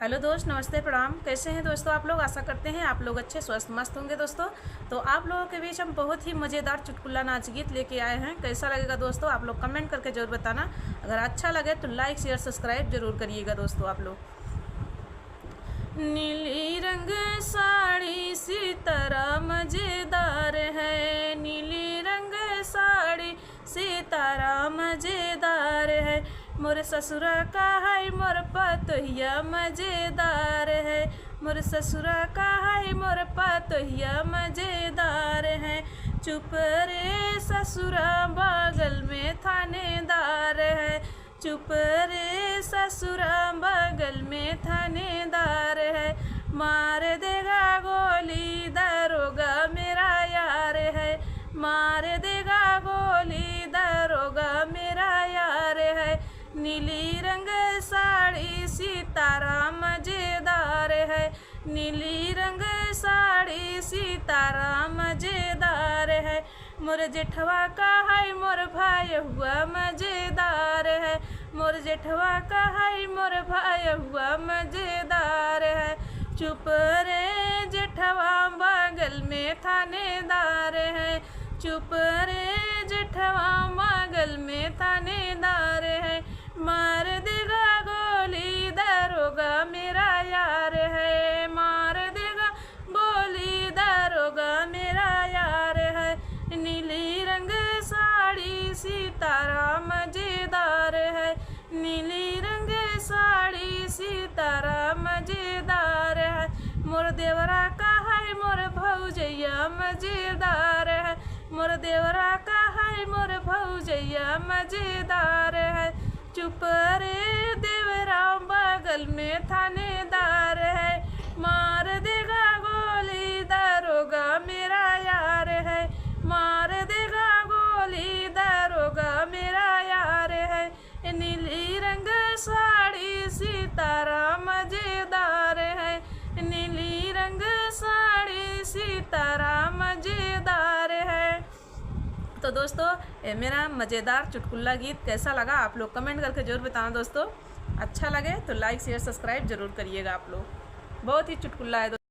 Hello दोस्त, नमस्ते, प्रणाम। कैसे हैं दोस्तों आप लोग? आशा करते हैं आप लोग अच्छे स्वस्थ मस्त होंगे दोस्तों। तो आप लोगों के बीच हम बहुत ही मज़ेदार चुटकुला नाच गीत लेके आए हैं। कैसा लगेगा दोस्तों? आप लोग कमेंट करके जरूर बताना। अगर अच्छा लगे तो लाइक शेयर सब्सक्राइब जरूर करिएगा दोस्तों आप लोग। नीली रंग साड़ी सितारा मज़ेदार है, नीली रंग साड़ी सितारा मज़ेदार है। मोर ससुरा का है मोर पतोहिया मज़ेदार है, मोर ससुरा का है मोर पतोहिया मज़ेदार है। चुप रे ससुरा बगल में थानेदार है, चुप रे ससुरा बगल में थानेदार है। मार देगा गोली दरोगा मेरा यार है, मार देगा गोली दरोगा मेरा यार है। नीली रंग साड़ी सितारा मज़ेदार है, नीली रंग साड़ी सितारा मज़ेदार है। मोर जेठवा का है मोर भाई हुआ मज़ेदार है, मोर जेठवा का है मोर भाई हुआ मज़ेदार है। चुप रे जेठवा बगल में थानेदार है, चुप रे जेठवा बगल में थानेदार है। मार देगा गोली दरोगा मेरा यार है, मार देगा गोली दरोगा मेरा यार है। नीली रंग साड़ी सितारा मज़ेदार है, नीली रंग साड़ी सितारा मज़ेदार है। मोर देवरा का है मोर भौजैया मज़ेदार है, मोर देवरा का है मोर भौजैया मज़ेदार है। चुप रे देवरा बगल में थानेदार है, मार देगा गोली दरोगा मेरा यार है, मार देगा गोली दरोगा मेरा यार है। नीली रंग साड़ी सितारा मज़ेदार है, नीली रंग साड़ी सितारा मज़ेदार है। तो दोस्तों ये मेरा मज़ेदार चुटकुला गीत कैसा लगा आप लोग कमेंट करके जरूर बताना दोस्तों। अच्छा लगे तो लाइक शेयर सब्सक्राइब जरूर करिएगा आप लोग। बहुत ही चुटकुला है।